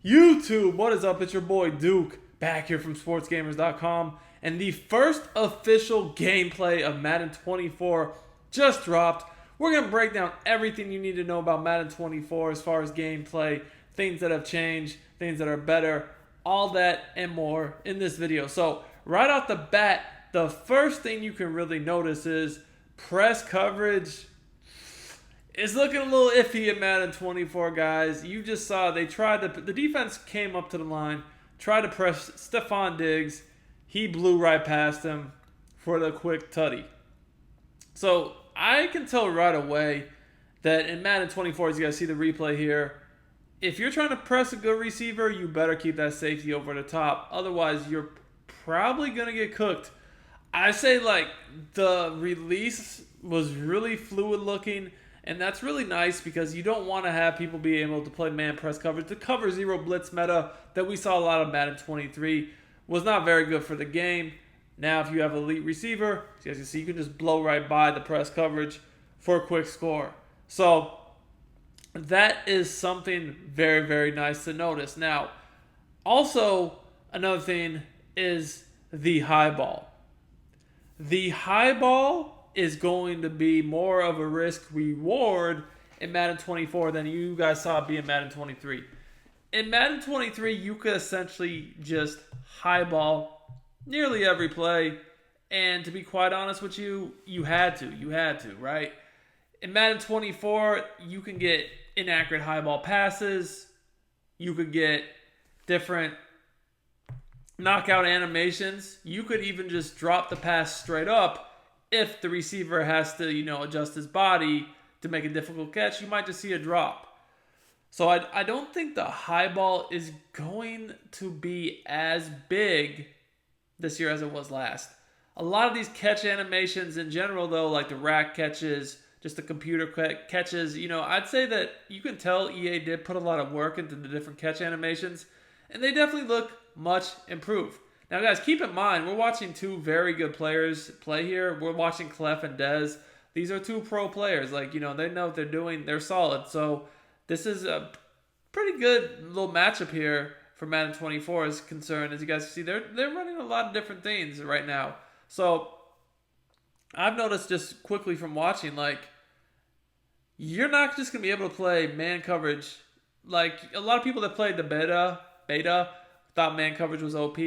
YouTube, what is up? It's your boy Duke, back here from sportsgamers.com, and the first official gameplay of Madden 24 just dropped. We're going to break down everything you need to know about Madden 24 as far as gameplay, things that have changed, things that are better, all that and more in this video. So right off the bat, the first thing you can really notice is press coverage is looking a little iffy in Madden 24, guys. You just saw they tried to, the defense came up to the line, tried to press Stephon Diggs. He blew right past him for the quick tutty. So I can tell right away that in Madden 24, as you guys see the replay here, if you're trying to press a good receiver, you better keep that safety over the top. Otherwise, you're probably going to get cooked. I say like the release was really fluid looking. And that's really nice because you don't want to have people be able to play man press coverage. The cover zero blitz meta that we saw a lot of Madden 23 was not very good for the game. Now if you have an elite receiver, as you guys can see, you can just blow right by the press coverage for a quick score. So that is something very, very nice to notice. Now, also another thing is the high ball. The high ball is going to be more of a risk reward in Madden 24 than you guys saw it be in Madden 23. In Madden 23, you could essentially just highball nearly every play, and to be quite honest with you, you had to, right? In Madden 24, you can get inaccurate highball passes, you could get different knockout animations, you could even just drop the pass straight up. If the receiver has to, adjust his body to make a difficult catch, you might just see a drop. So I don't think the high ball is going to be as big this year as it was last. A lot of these catch animations in general, though, like the rack catches, just the computer catches, I'd say that you can tell EA did put a lot of work into the different catch animations, and they definitely look much improved. Now, guys, keep in mind, we're watching two very good players play here. We're watching Clef and Dez. These are two pro players. They know what they're doing. They're solid. So this is a pretty good little matchup here for Madden 24 is concerned. As you guys see, they're running a lot of different things right now. So I've noticed just quickly from watching, you're not just going to be able to play man coverage. Like, a lot of people that played the beta thought man coverage was OP.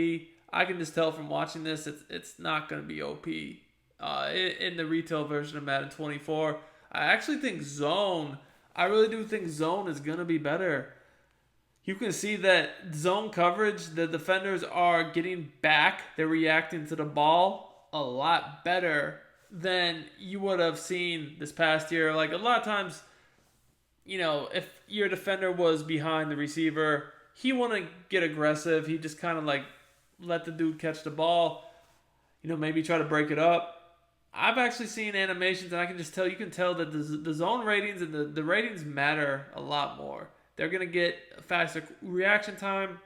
I can just tell from watching this, it's not going to be OP. In the retail version of Madden 24, I actually think zone, I really do think zone is going to be better. You can see that zone coverage, the defenders are getting back. They're reacting to the ball a lot better than you would have seen this past year. Like, a lot of times, if your defender was behind the receiver, he wouldn't get aggressive. He just kind of let the dude catch the ball, maybe try to break it up. I've actually seen animations, and I can just tell, you can tell that the zone ratings and the ratings matter a lot more. They're going to get a faster reaction time.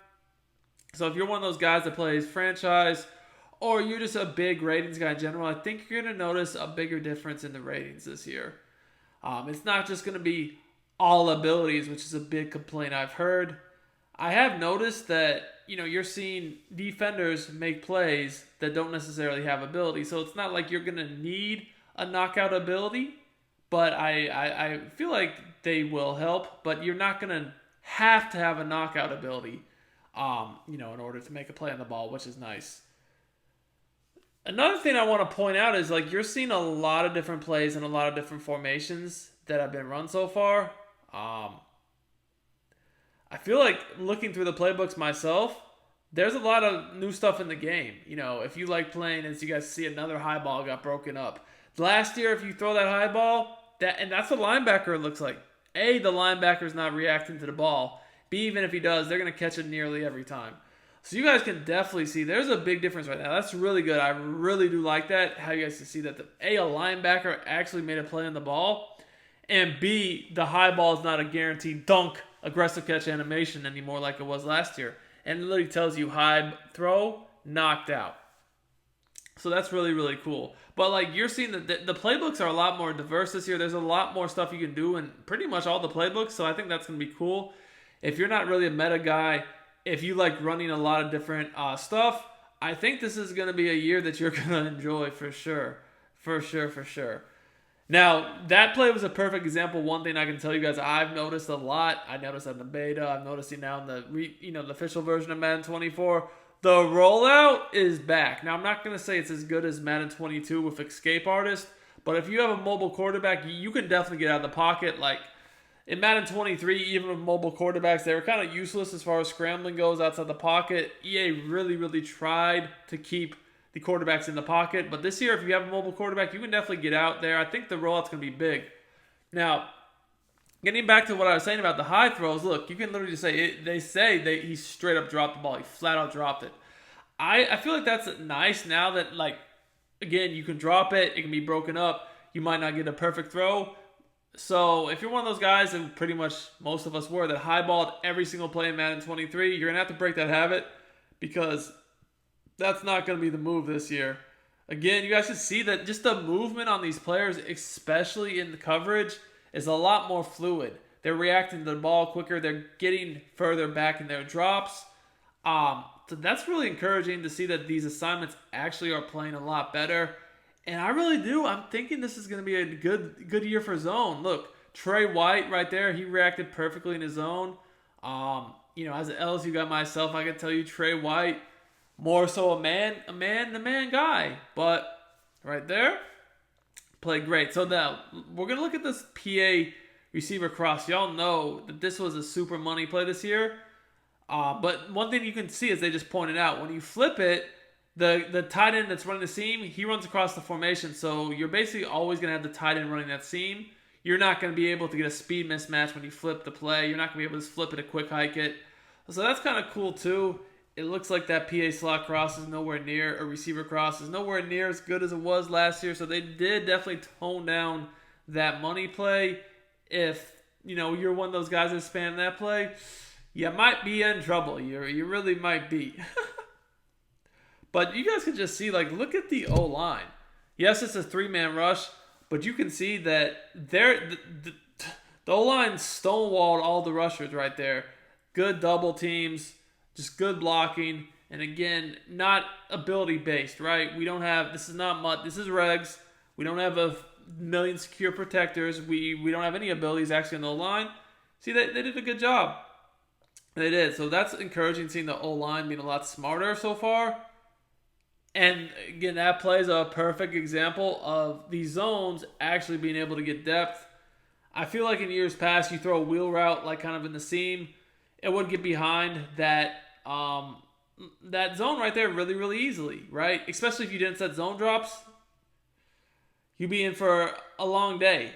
So if you're one of those guys that plays franchise, or you're just a big ratings guy in general, I think you're going to notice a bigger difference in the ratings this year. It's not just going to be all abilities, which is a big complaint I've heard. I have noticed that, you're seeing defenders make plays that don't necessarily have ability. So it's not like you're going to need a knockout ability, but I feel like they will help. But you're not going to have a knockout ability, in order to make a play on the ball, which is nice. Another thing I want to point out is, you're seeing a lot of different plays and a lot of different formations that have been run so far. I feel like looking through the playbooks myself, there's a lot of new stuff in the game. If you like playing, as you guys see, another high ball got broken up. Last year, if you throw that high ball, that's a linebacker, it looks like. A, the linebacker's not reacting to the ball. B, even if he does, they're going to catch it nearly every time. So you guys can definitely see there's a big difference right now. That's really good. I really do like that, how you guys can see that a linebacker actually made a play on the ball. And B, the high ball is not a guaranteed dunk aggressive catch animation anymore like it was last year. And it literally tells you high throw, knocked out. So that's really, really cool. But you're seeing that the playbooks are a lot more diverse this year. There's a lot more stuff you can do in pretty much all the playbooks. So I think that's going to be cool. if you're not really a meta guy, if you like running a lot of different stuff, I think this is going to be a year that you're going to enjoy for sure. For sure, for sure. Now, that play was a perfect example. One thing I can tell you guys I've noticed a lot. I noticed that in the beta. I'm noticing now in the official version of Madden 24. The rollout is back. Now, I'm not going to say it's as good as Madden 22 with Escape Artist, but if you have a mobile quarterback, you can definitely get out of the pocket. Like, in Madden 23, even with mobile quarterbacks, they were kind of useless as far as scrambling goes outside the pocket. EA really, really tried to keep the quarterbacks in the pocket. But this year, if you have a mobile quarterback, you can definitely get out there. I think the rollout's going to be big. Now, getting back to what I was saying about the high throws, look, you can literally just say, he straight up dropped the ball. He flat out dropped it. I feel like that's nice now that, like, again, you can drop it. It can be broken up. You might not get a perfect throw. So if you're one of those guys, and pretty much most of us were, that highballed every single play in Madden 23, you're going to have to break that habit because that's not going to be the move this year. Again, you guys should see that just the movement on these players, especially in the coverage, is a lot more fluid. They're reacting to the ball quicker. They're getting further back in their drops. So that's really encouraging to see that these assignments actually are playing a lot better. And I really do. I'm thinking this is going to be a good year for zone. Look, Trey White right there, he reacted perfectly in his zone. As an LSU guy myself, I can tell you Trey White, more so a man guy. But right there, played great. So now we're going to look at this PA receiver cross. Y'all know that this was a super money play this year. But one thing you can see, as they just pointed out, when you flip it, the tight end that's running the seam, he runs across the formation. So you're basically always going to have the tight end running that seam. You're not going to be able to get a speed mismatch when you flip the play. You're not going to be able to flip it, a quick hike it. So that's kind of cool too. It looks like that PA slot cross is nowhere near, a receiver cross is nowhere near as good as it was last year. So they did definitely tone down that money play. If, you're one of those guys that spam that play, you might be in trouble. You really might be. But you guys can just see, look at the O-line. Yes, it's a three-man rush, but you can see that the O-line stonewalled all the rushers right there. Good double teams, just good blocking, and again, not ability-based, right? We don't have, this is not MUT, this is regs. We don't have a million secure protectors. We don't have any abilities actually on the O-line. See, they did a good job. They did. So that's encouraging, seeing the O-line being a lot smarter so far. And again, that plays a perfect example of these zones actually being able to get depth. I feel like in years past, you throw a wheel route kind of in the seam, it would get behind that zone right there really, really easily, right? Especially if you didn't set zone drops, you'd be in for a long day.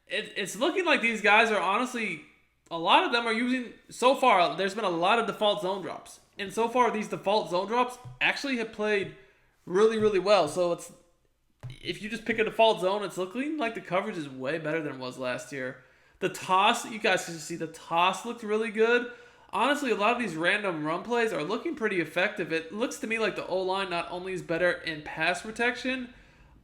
It's looking like these guys are honestly, a lot of them are using, so far, there's been a lot of default zone drops. And so far, these default zone drops actually have played really, really well. So if you just pick a default zone, it's looking like the coverage is way better than it was last year. The toss, you guys can see the toss looked really good. Honestly, a lot of these random run plays are looking pretty effective. It looks to me like the O-line not only is better in pass protection,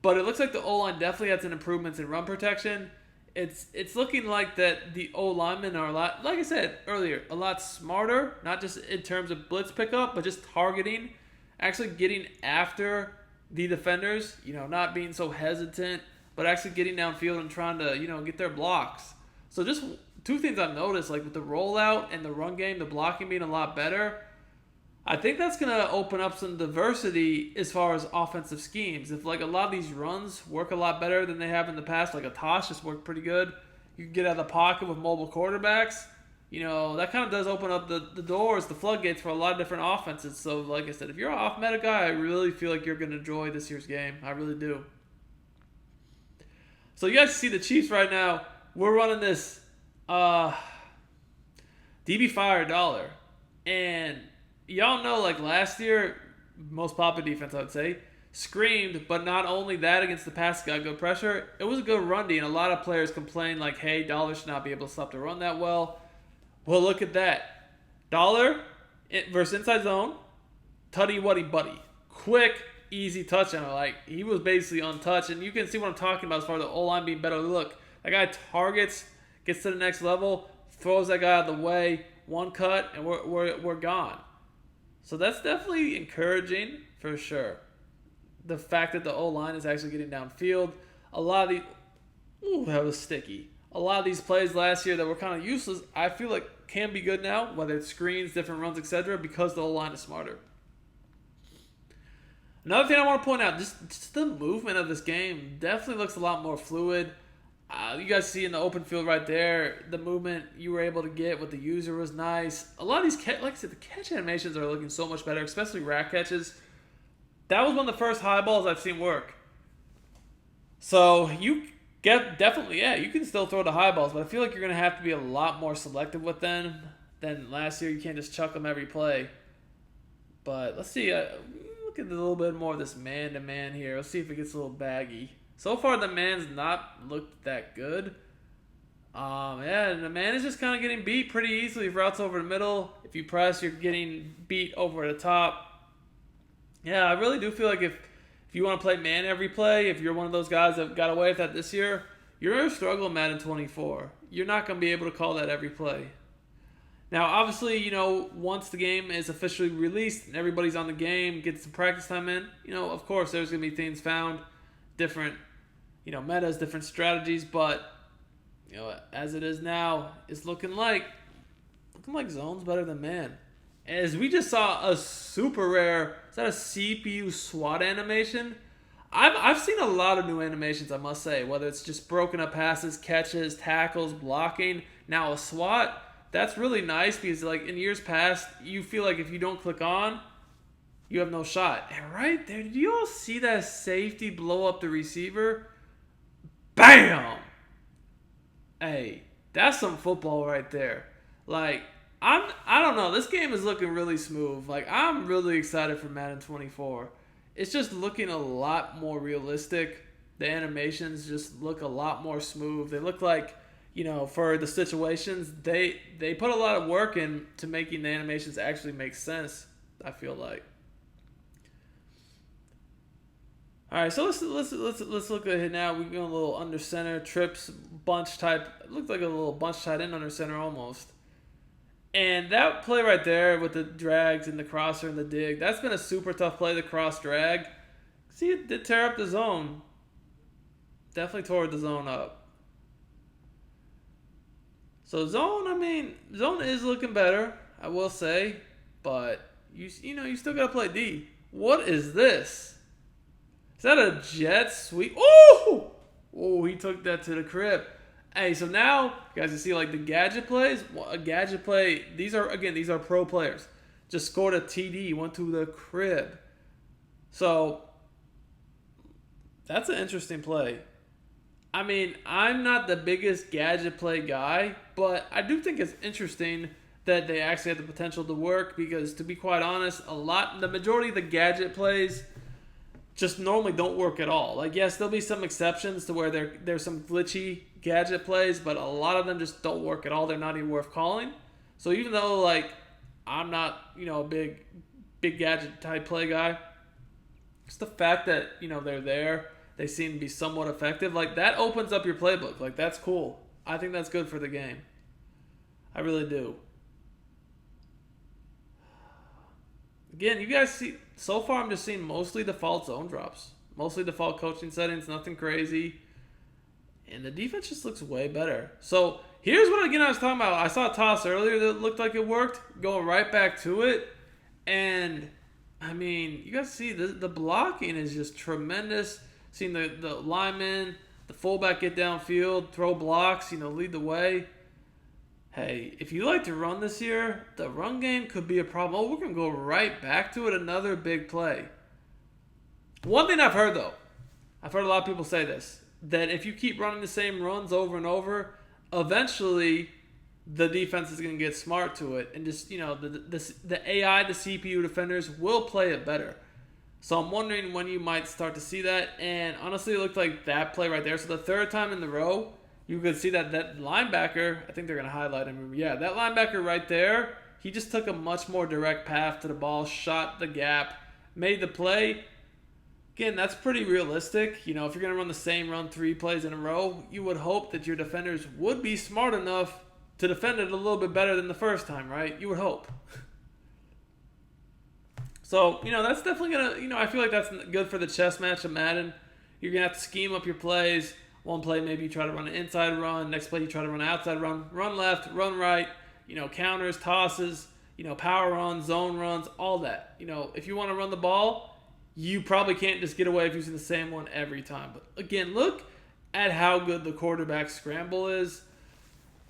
but it looks like the O-line definitely had some improvements in run protection. It's looking like that the O-linemen are a lot, like I said earlier, a lot smarter, not just in terms of blitz pickup, but just targeting, actually getting after the defenders, not being so hesitant, but actually getting downfield and trying to, get their blocks. So just two things I've noticed, with the rollout and the run game, the blocking being a lot better, I think that's going to open up some diversity as far as offensive schemes. If, a lot of these runs work a lot better than they have in the past, like a toss just worked pretty good. You can get out of the pocket with mobile quarterbacks. That kind of does open up the doors, the floodgates for a lot of different offenses. So, like I said, if you're an off-meta guy, I really feel like you're going to enjoy this year's game. I really do. So, you guys see the Chiefs right now. We're running this DB Fire $1. And y'all know, last year, most popular defense, I would say, screamed, but not only that against the pass got good pressure, it was a good run D, and a lot of players complained, hey, Dollar should not be able to stop the run that well. Well, look at that. Dollar versus inside zone. Tutty Wuddy Buddy. Quick, easy touchdown. He was basically untouched. And you can see what I'm talking about as far as the O-line being better. Look, that guy targets, gets to the next level, throws that guy out of the way. one cut, and we're gone. So that's definitely encouraging for sure. The fact that the O-line is actually getting downfield. A lot of these... Ooh, that was sticky. A lot of these plays last year that were kind of useless, I feel like can be good now, whether it's screens, different runs, etc., because the O-line is smarter. Another thing I want to point out, just the movement of this game definitely looks a lot more fluid. You guys see in the open field right there, the movement you were able to get with the user was nice. A lot of these, like I said, the catch animations are looking so much better, especially rack catches. That was one of the first high balls I've seen work. So you definitely, you can still throw the high balls, but I feel like you're going to have to be a lot more selective with them than last year. You can't just chuck them every play. But let's see. Look at a little bit more of this man-to-man here. Let's see if it gets a little baggy. So far, the man's not looked that good. The man is just kind of getting beat pretty easily. Routes over the middle. If you press, you're getting beat over the top. Yeah, I really do feel like if you want to play man every play, if you're one of those guys that got away with that this year, you're going to struggle in Madden 24. You're not going to be able to call that every play. Now, obviously, once the game is officially released and everybody's on the game, gets some practice time in, of course, there's going to be things found, different, metas, different strategies, but, as it is now, it's looking like zone's better than man. As we just saw a super rare, is that a CPU SWAT animation? I've seen a lot of new animations, I must say, whether it's just broken up passes, catches, tackles, blocking. Now a SWAT, that's really nice because like in years past, you feel like if you don't click on, you have no shot. And right there, did you all see that safety blow up the receiver? Bam! Hey, that's some football right there. Like, I don't know. This game is looking really smooth. Like, I'm really excited for Madden 24. It's just looking a lot more realistic. The animations just look a lot more smooth. They look like, for the situations, they put a lot of work into making the animations actually make sense, I feel like. All right, so let's look at it now. We're going a little under center, trips, bunch type. It looked like a little bunch tight end under center almost. And that play right there with the drags and the crosser and the dig, that's been a super tough play, the cross drag. See, it did tear up the zone. Definitely tore the zone up. So zone is looking better, I will say. But, you still got to play D. What is this? Is that a jet sweep? Oh! Oh, he took that to the crib. Hey, so now you guys can see like the gadget plays. A gadget play. These are pro players. Just scored a TD, went to the crib. So that's an interesting play. I'm not the biggest gadget play guy, but I do think it's interesting that they actually have the potential to work because, to be quite honest, the majority of the gadget plays just normally don't work at all. Like, yes, there'll be some exceptions to where there's some glitchy gadget plays, but a lot of them just don't work at all. They're not even worth calling. So even though, like, I'm not, a big gadget type play guy, just the fact that, they're there, they seem to be somewhat effective, like, that opens up your playbook. Like, that's cool. I think that's good for the game. I really do. Again, you guys see, so far I'm just seeing mostly default zone drops. Mostly default coaching settings, nothing crazy. And the defense just looks way better. So here's what, again, I was talking about. I saw a toss earlier that looked like it worked. Going right back to it. And, you guys see, the blocking is just tremendous. Seeing the lineman, the fullback get downfield, throw blocks, lead the way. Hey, if you like to run this year, the run game could be a problem. Oh, we're going to go right back to it. Another big play. One thing I've heard, though, I've heard a lot of people say this, that if you keep running the same runs over and over, eventually the defense is going to get smart to it. And just, the AI, the CPU defenders will play it better. So I'm wondering when you might start to see that. And honestly, it looked like that play right there. So the third time in the row, you could see that linebacker, I think they're going to highlight him. Yeah, that linebacker right there, he just took a much more direct path to the ball, shot the gap, made the play. Again, that's pretty realistic. If you're going to run the same run 3 plays in a row, you would hope that your defenders would be smart enough to defend it a little bit better than the first time, right? You would hope. So, that's definitely going to, I feel like that's good for the chess match of Madden. You're going to have to scheme up your plays. One play, maybe you try to run an inside run. Next play, you try to run an outside run left, run right, counters, tosses, power runs, zone runs, all that. If you want to run the ball, you probably can't just get away with using the same one every time. But again, look at how good the quarterback scramble is.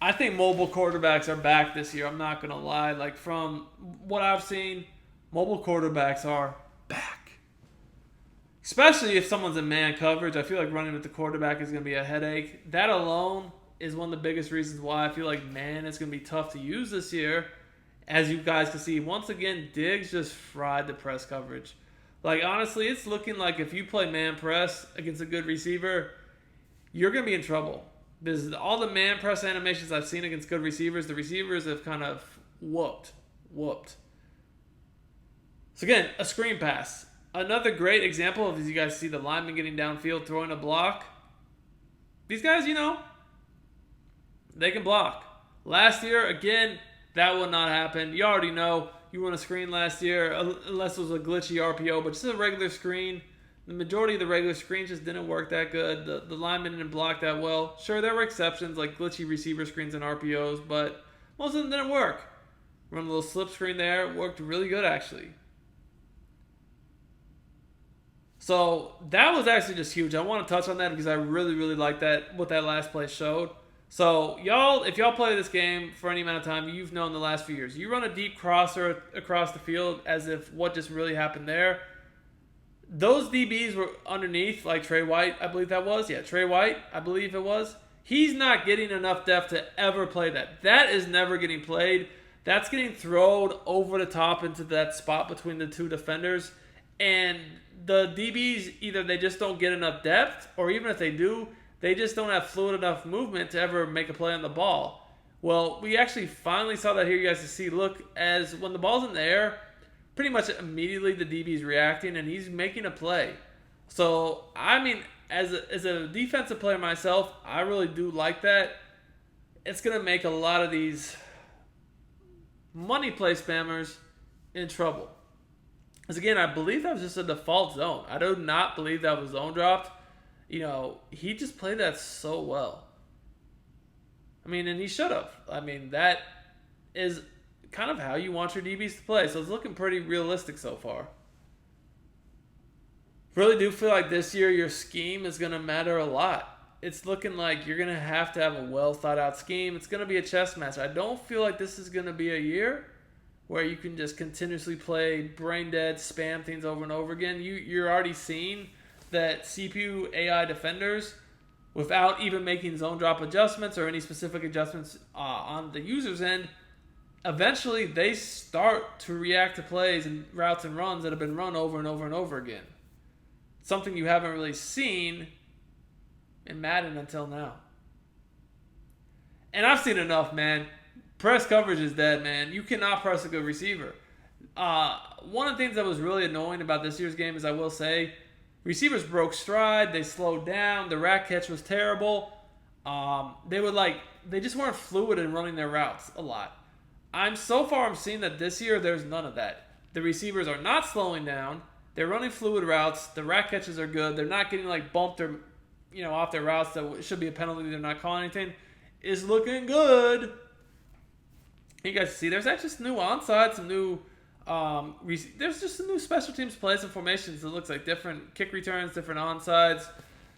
I think mobile quarterbacks are back this year. I'm not going to lie. Like, from what I've seen, mobile quarterbacks are back. Especially if someone's in man coverage. I feel like running with the quarterback is going to be a headache. That alone is one of the biggest reasons why I feel like man is going to be tough to use this year. As you guys can see, once again, Diggs just fried the press coverage. Like, honestly, it's looking like if you play man press against a good receiver, you're going to be in trouble. Because all the man press animations I've seen against good receivers, the receivers have kind of whooped. So again, a screen pass. Another great example of, as you guys see the lineman getting downfield, throwing a block. These guys, they can block. Last year, again, that would not happen. You already know you run a screen last year, unless it was a glitchy RPO, but just a regular screen. The majority of the regular screens just didn't work that good. The lineman didn't block that well. Sure, there were exceptions like glitchy receiver screens and RPOs, but most of them didn't work. Run a little slip screen there. It worked really good, actually. So that was actually just huge. I want to touch on that because I really, really like that, what that last play showed. So y'all, if y'all play this game for any amount of time, you've known the last few years. You run a deep crosser across the field as if what just really happened there. Those DBs were underneath, like Trey White, I believe that was. Yeah, Trey White, I believe it was. He's not getting enough depth to ever play that. That is never getting played. That's getting thrown over the top into that spot between the two defenders. And the DBs, either they just don't get enough depth, or even if they do, they just don't have fluid enough movement to ever make a play on the ball. Well, we actually finally saw that here, you guys can see. Look, as when the ball's in the air, pretty much immediately the DB's reacting, and he's making a play. So, I mean, as a defensive player myself, I really do like that. It's going to make a lot of these money play spammers in trouble. Because again, I believe that was just a default zone. I do not believe that was zone dropped. He just played that so well. I mean, and he should have. I mean, that is kind of how you want your DBs to play. So it's looking pretty realistic so far. Really do feel like this year your scheme is going to matter a lot. It's looking like you're going to have a well thought out scheme. It's going to be a chess match. I don't feel like this is going to be a year where you can just continuously play brain dead, spam things over and over again. You're already seeing that CPU AI defenders, without even making zone drop adjustments or any specific adjustments on the user's end, eventually they start to react to plays and routes and runs that have been run over and over and over again. Something you haven't really seen in Madden until now. And I've seen enough, man. Press coverage is dead, man. You cannot press a good receiver. One of the things that was really annoying about this year's game is, I will say, receivers broke stride. They slowed down. The rack catch was terrible. They just weren't fluid in running their routes a lot. I'm seeing that this year there's none of that. The receivers are not slowing down. They're running fluid routes. The rack catches are good. They're not getting bumped or off their routes that should be a penalty. They're not calling anything. It's looking good. You guys see, there's actually some new onside, some new there's just some new special teams plays and formations. It looks like different kick returns, different onsides.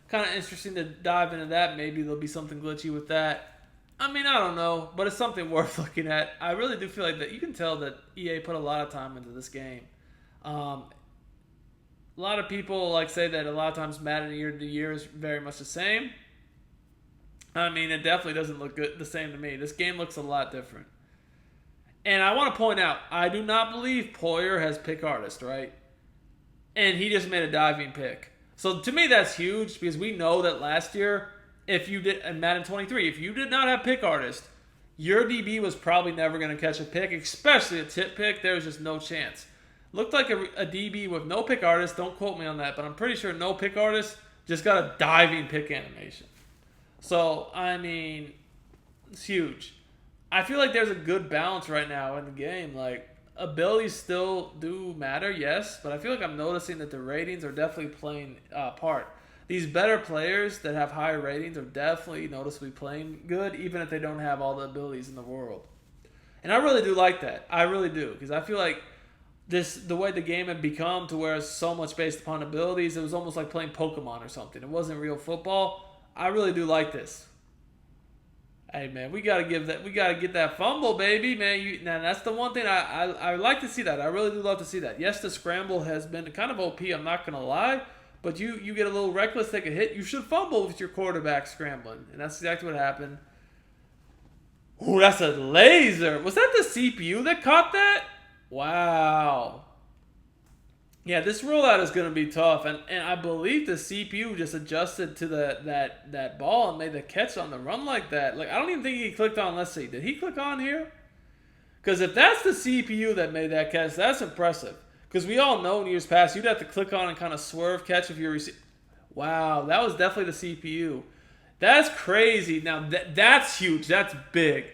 Kind of interesting to dive into that. Maybe there'll be something glitchy with that. I mean, I don't know, but it's something worth looking at. I really do feel like that you can tell that EA put a lot of time into this game. A lot of people say that a lot of times Madden year to year is very much the same. I mean, it definitely doesn't look the same to me. This game looks a lot different. And I want to point out, I do not believe Poyer has pick artist, right? And he just made a diving pick. So to me, that's huge because we know that last year, if you did in Madden 23, if you did not have pick artist, your DB was probably never going to catch a pick, especially a tip pick. There was just no chance. Looked like a DB with no pick artist. Don't quote me on that, but I'm pretty sure no pick artist just got a diving pick animation. So, I mean, it's huge. I feel like there's a good balance right now in the game. Like, abilities still do matter, yes, but I feel like I'm noticing that the ratings are definitely playing part. These better players that have higher ratings are definitely noticeably playing good, even if they don't have all the abilities in the world. And I really do like that. I really do, because I feel like the way the game had become to where it's so much based upon abilities, it was almost like playing Pokemon or something. It wasn't real football. I really do like this. Hey man, we gotta get that fumble, baby, man. Now that's the one thing I like to see that. I really do love to see that. Yes, the scramble has been kind of OP. I'm not gonna lie, but you get a little reckless, take a hit, you should fumble with your quarterback scrambling, and that's exactly what happened. Ooh, that's a laser. Was that the CPU that caught that? Wow. Yeah, this rollout is going to be tough, and I believe the CPU just adjusted to that ball and made the catch on the run like that. Like, I don't even think he clicked on. Let's see, did he click on here? Because if that's the CPU that made that catch, that's impressive. Because we all know in years past, you'd have to click on and kind of swerve catch if you're receiving. Wow, that was definitely the CPU. That's crazy. Now, that's huge. That's big.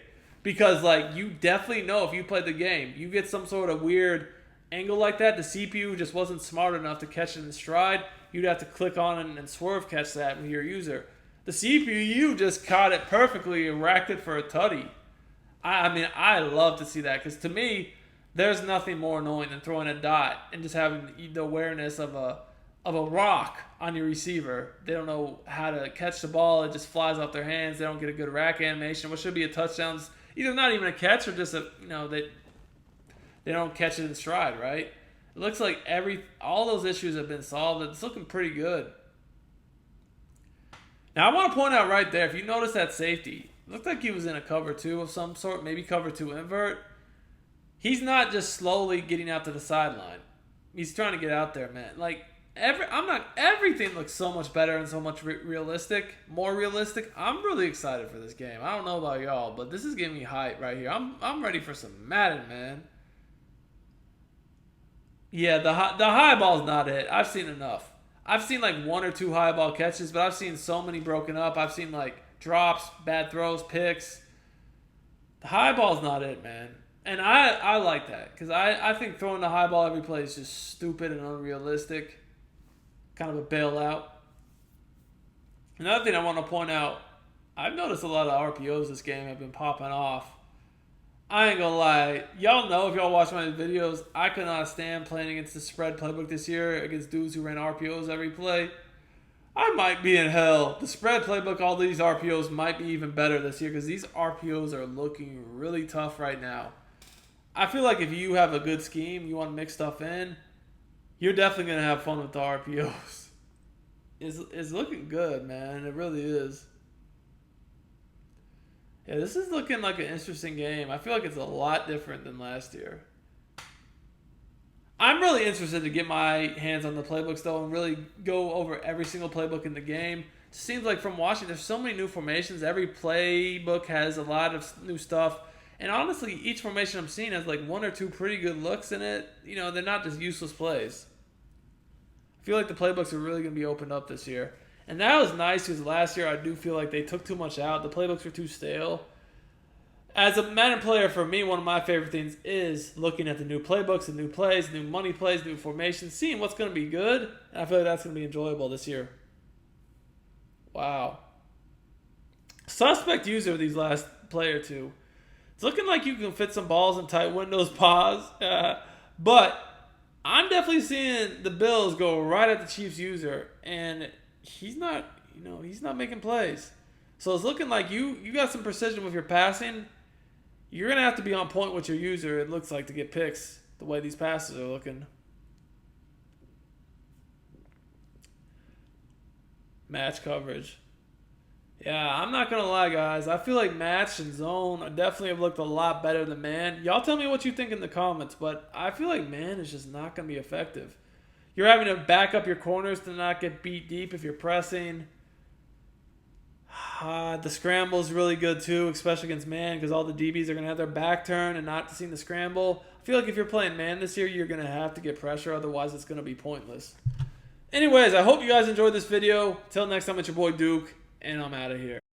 Because, like, you definitely know if you played the game, you get some sort of weird angle like that, the CPU just wasn't smart enough to catch it in stride. You'd have to click on it and swerve catch that with your user. The CPU just caught it perfectly and racked it for a tutty. I mean, I love to see that because to me, there's nothing more annoying than throwing a dot and just having the awareness of a rock on your receiver. They don't know how to catch the ball. It just flies off their hands. They don't get a good rack animation. What should be a touchdown, either not even a catch or just they don't catch it in stride, right? It looks like all those issues have been solved. It's looking pretty good. Now, I want to point out right there, if you notice that safety, it looked like he was in a cover 2 of some sort, maybe cover 2 invert. He's not just slowly getting out to the sideline. He's trying to get out there, man. Like, everything looks so much better and so much more realistic. I'm really excited for this game. I don't know about y'all, but this is giving me hype right here. I'm ready for some Madden, man. Yeah, the high ball's not it. I've seen enough. I've seen like 1 or 2 high ball catches, but I've seen so many broken up. I've seen like drops, bad throws, picks. The high ball's not it, man. And I like that because I think throwing the high ball every play is just stupid and unrealistic. Kind of a bailout. Another thing I want to point out, I've noticed a lot of RPOs this game have been popping off. I ain't gonna lie. Y'all know, if y'all watch my videos, I could not stand playing against the spread playbook this year against dudes who ran RPOs every play. I might be in hell. The spread playbook, all these RPOs might be even better this year because these RPOs are looking really tough right now. I feel like if you have a good scheme, you want to mix stuff in, you're definitely going to have fun with the RPOs. It's looking good, man. It really is. Yeah, this is looking like an interesting game. I feel like it's a lot different than last year. I'm really interested to get my hands on the playbooks, though, and really go over every single playbook in the game. It seems like from watching, there's so many new formations. Every playbook has a lot of new stuff. And honestly, each formation I'm seeing has like 1 or 2 pretty good looks in it. You know, they're not just useless plays. I feel like the playbooks are really going to be opened up this year. And that was nice because last year I do feel like they took too much out. The playbooks were too stale. As a Madden player, for me, one of my favorite things is looking at the new playbooks, the new plays, new money plays, new formations, seeing what's going to be good. And I feel like that's going to be enjoyable this year. Wow. Suspect user these last play or two. It's looking like you can fit some balls in tight windows, pause. But I'm definitely seeing the Bills go right at the Chiefs user, and he's not making plays. So it's looking like you got some precision with your passing. You're going to have to be on point with your user, it looks like, to get picks the way these passes are looking. Match coverage. Yeah, I'm not going to lie, guys. I feel like match and zone definitely have looked a lot better than man. Y'all tell me what you think in the comments, but I feel like man is just not going to be effective. You're having to back up your corners to not get beat deep if you're pressing. The scramble is really good too, especially against man, because all the DBs are going to have their back turned and not seeing the scramble. I feel like if you're playing man this year, you're going to have to get pressure, otherwise it's going to be pointless. Anyways, I hope you guys enjoyed this video. Till next time, it's your boy Duke, and I'm out of here.